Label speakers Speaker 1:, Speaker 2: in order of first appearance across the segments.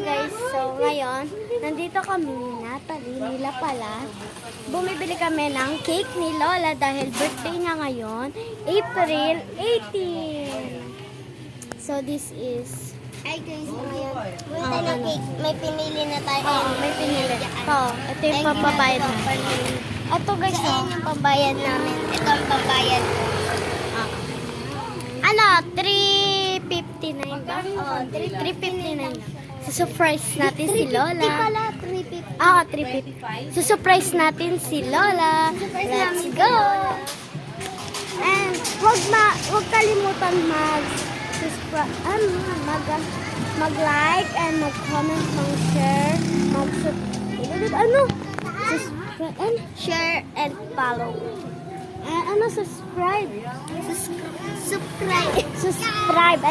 Speaker 1: guys, so ngayon, nandito kami ni Natalie, nila pala. Bumibili kami ng cake ni Lola dahil birthday niya ngayon, April 18. So this is...
Speaker 2: Ay guys, ngayon, tayo ng cake. May pinili na tayo.
Speaker 1: Oo, may pinili. Ito yung pambayad na. Ito guys,
Speaker 2: Ayan yung pambayad namin. Ito ang pambayad.
Speaker 1: ano, 359 ba?
Speaker 2: Oo,
Speaker 1: 359 lang. Surprise natin si Lola.
Speaker 2: Hindi pala, 350.
Speaker 1: 350. Surprise natin si Lola. Let's go! And wag kalimutan mag-like and mag-comment, mag-share,
Speaker 2: Share and follow.
Speaker 1: Subscribe.
Speaker 2: Subscribe.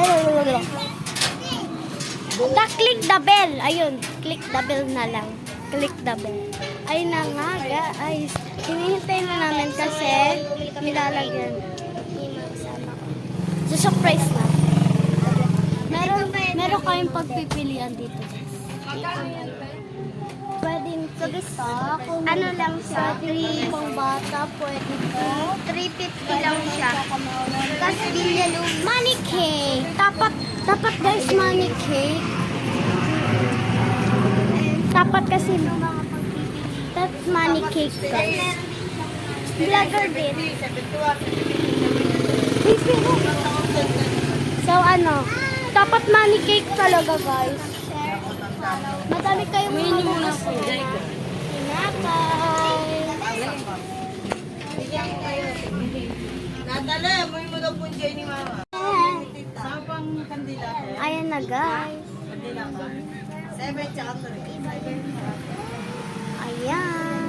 Speaker 1: Click the bell. Ayun, click the bell na lang. Click the bell. Ay na nga, guys. Hinihintay na namin kasi nilalagyan. Surprise na. Meron kayong pagpipilian dito. Pwedeng gusto.
Speaker 2: Ano lang siya?
Speaker 1: Pwede pang bata, pwede po.
Speaker 2: 350 lang siya. Tapos bilyalo.
Speaker 1: Money cake. Dapat guys, money cake. Dapat kasi that's money cake guys. Vlogger din. So dapat money cake talaga guys. Madami kayong mga sinakay.
Speaker 3: Natala, mo daw po ni Mama. Sapang kandila.
Speaker 1: Ayan na guys.
Speaker 3: Kandila pa. 7 tsaka 3.
Speaker 1: Ayan.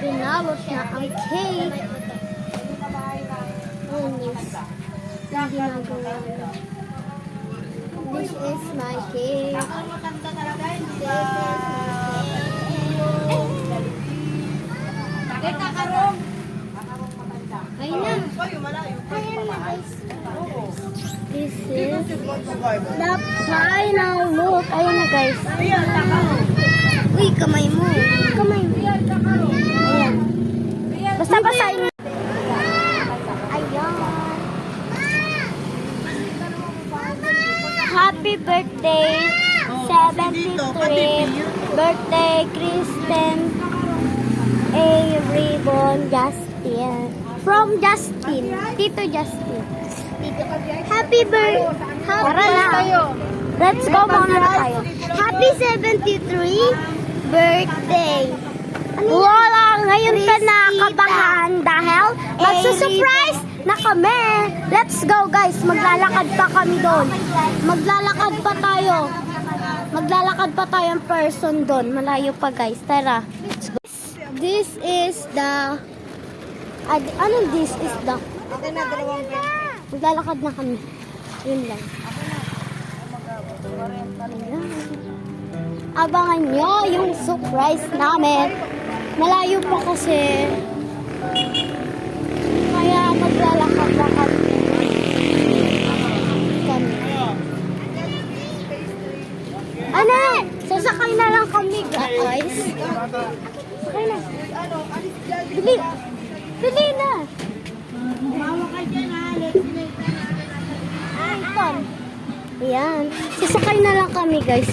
Speaker 1: Binalot na ang cake. Oh, yes. Yung ginagawa na. This is my cake.
Speaker 3: Kita karong.
Speaker 1: Ayun na. This is the final look. Ayun na guys.
Speaker 2: Uy, kamay mo.
Speaker 1: Kamay mo. Ayan. Basta basahin mo. Ayan. Happy birthday, 73 birthday, Kristen A. Ribbon Justin. From Justin. Tito Justin. Happy birthday. Tara na. Let's go muna na tayo.
Speaker 2: Happy 73 birthday.
Speaker 1: Lola, ngayon ka nakabahan dahil magsusurprise na kami. Let's go guys, maglalakad pa kami doon. Maglalakad pa tayo. Maglalakad pa tayo in person doon. Malayo pa guys, tara. This is the... this is the...
Speaker 3: Ito na, dalawang
Speaker 1: Maglalakad na kami. Yun lang. Ayan. Abangan nyo yung surprise namin. Malayo pa kasi. Kaya maglalakad kami. Sasakay na lang kami guys. Sakay na. Bili. Bili na. Ay, Tom. Ayan. Sasakay na lang kami guys.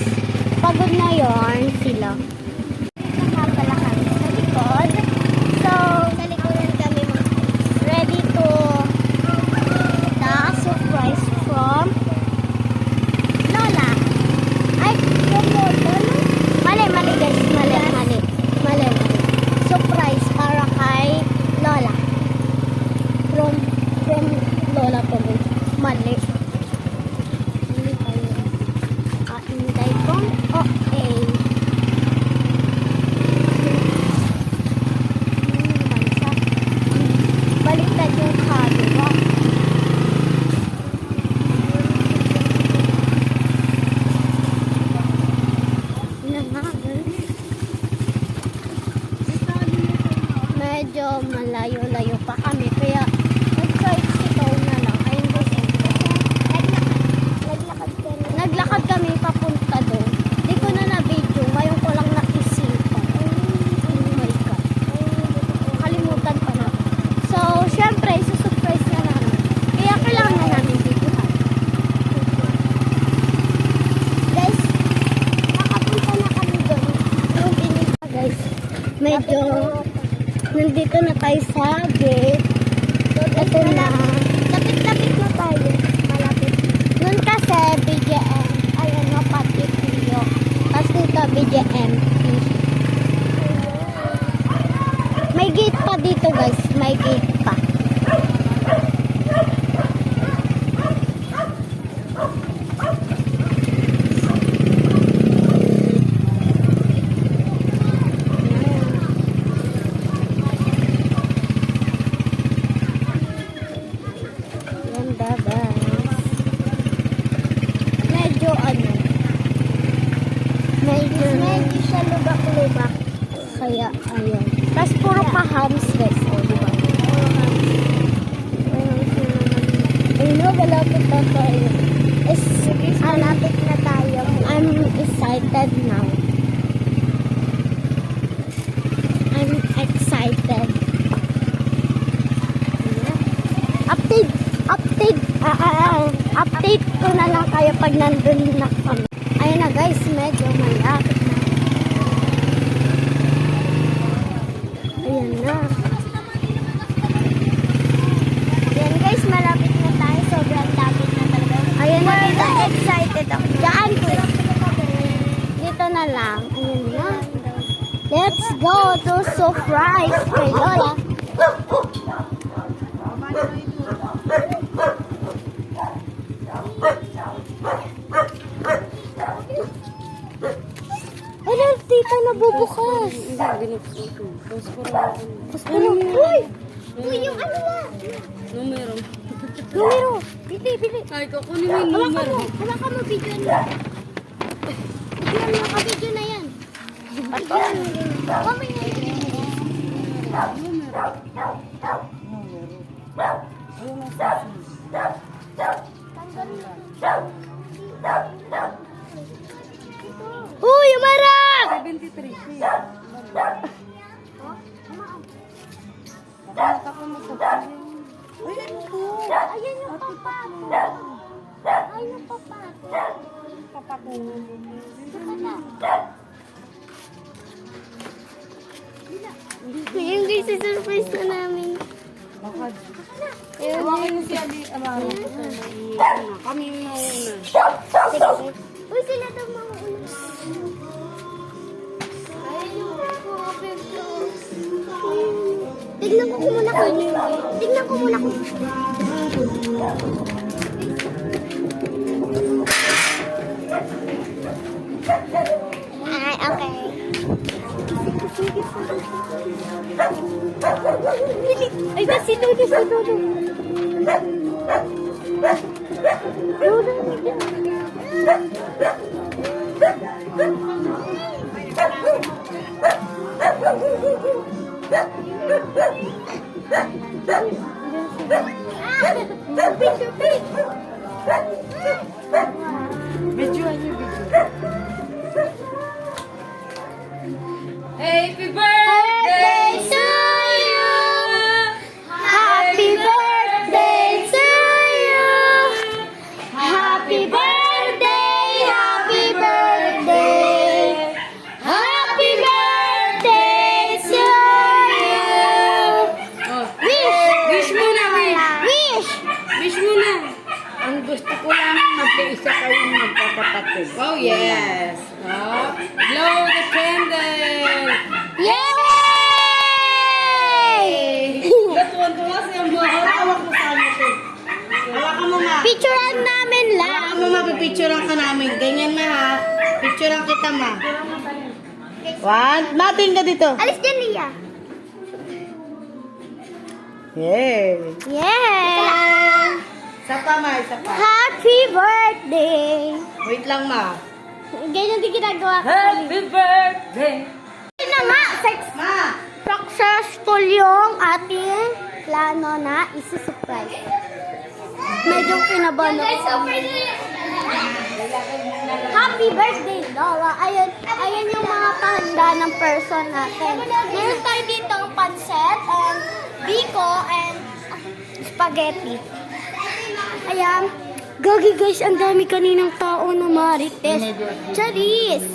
Speaker 1: Pagod na yon sila. Nakapala kami sa likod. So,
Speaker 2: Sa likuran kami mo.
Speaker 1: ready to the surprise from Lola. Ay, from Lola? Mali guys. Mali. Surprise para kay Lola. From Lola po guys. Mali tayo. Hintay kong okay. Baliktad yung camera. Medyo malayo-layo pa kami kaya nag-tricycle na lang. Ayun guys. Naglakad kami papunta doon. Di ko na tayo sa gate. Ito na. Lapit-lapit na tayo. Malapit. Nun kasi, BGM. Ayan, no, pati Pio. Tapos dito, BGM. May gate pa dito, guys. May gate pa. Ganda, guys. Medyo ano. Medyo siya lubak-lubak. Kaya, ayun. Tapos puro ka-hams, guys. O, diba? Ayun na, malapit na tayo. Malapit na tayo. I'm excited now. I'm excited. Update ko na lang kayo pag nandun na kami. Ayun na guys, medyo malapit na. Ayan na. Ayan guys, malapit na tayo. Sobrang lapit na talaga. Ayan na, excited ako. Diyan ko. Dito na lang. Ayan na. Let's go to surprise kay Lola. Ano, tita, nabubukas. Puspuro. Uy! Uy, yung ano na?
Speaker 3: Numero.
Speaker 1: Numero. Bili, bili.
Speaker 3: Ay, kukunin mo yung numero.
Speaker 1: Hawakan mo, video na. Video na, ka-video na yan. Video na. Mamaya yan. Uy, umarap!
Speaker 3: 73. Nakakita ko mo sa
Speaker 1: Ayan yung papa ko. Ayan yung papa ko.
Speaker 3: papa ko.
Speaker 1: Saka na. Ngayon guys, surprise na namin.
Speaker 3: Bakad.
Speaker 1: Ayun.
Speaker 3: Tawakin mo si Ali Amaro. Kami yung mauna.
Speaker 1: Sige. Uy, sila daw mga ulo. Ayan yung kapit ko. Tignan ko muna ko. Tignan ko muna ko. Ay, okay. Ay, si Dodo, si Dodo.
Speaker 3: Video niyo, video. Happy birthday
Speaker 1: to you. Happy birthday to you. Happy birthday, happy birthday. Happy birthday to you.
Speaker 3: Oh,
Speaker 1: Wish!
Speaker 3: wish muna, wish.
Speaker 1: Wish!
Speaker 3: Wish muna. Ang gusto ko lang magkaisa kayong magkakapatid. Oh, yes. Oh, blow the candle.
Speaker 1: Yay!
Speaker 3: Natuwan-tuwa siya mo. Hawak mo sa amin ito. Hawakan mo ma.
Speaker 1: Picturean namin lang.
Speaker 3: Hawakan mo ma, pipicturean ka namin. Ganyan na ha. Picturean kita ma. One. Mating ka dito.
Speaker 1: Alis dyan, Lia.
Speaker 3: Yay.
Speaker 1: Yeah!
Speaker 3: Isa pa ma, isa pa.
Speaker 1: Happy birthday!
Speaker 3: Wait lang ma.
Speaker 1: Ganyan din ginagawa ko.
Speaker 3: birthday.
Speaker 1: Yun na nga,
Speaker 3: Ma.
Speaker 1: successful yung ating plano na isi-surprise. Medyo kinabahan ako. Happy birthday, Lola. Ayan yung mga pahanda ng person natin. Meron tayo dito ang pancet and biko and spaghetti. Ayan. Gagi guys, ang dami kaninang tao na marites. Charis!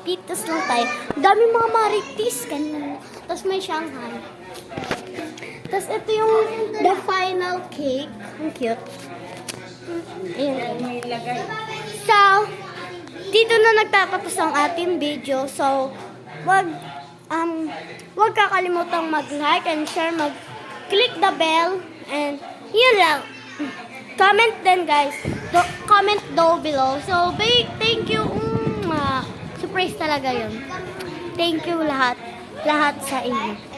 Speaker 1: Pitos lang tayo. Ang dami mga marites kanina. Tapos may Shanghai. Tapos ito yung the final cake. Ang cute. Ayan.
Speaker 3: May lagay.
Speaker 1: So, dito na nagtatapos ang ating video. So, wag kakalimutang mag-like and share, mag-click the bell, and yun lang. Comment din guys. Comment down below. So, thank you. Surprise talaga yun. Thank you lahat. Lahat sa inyo.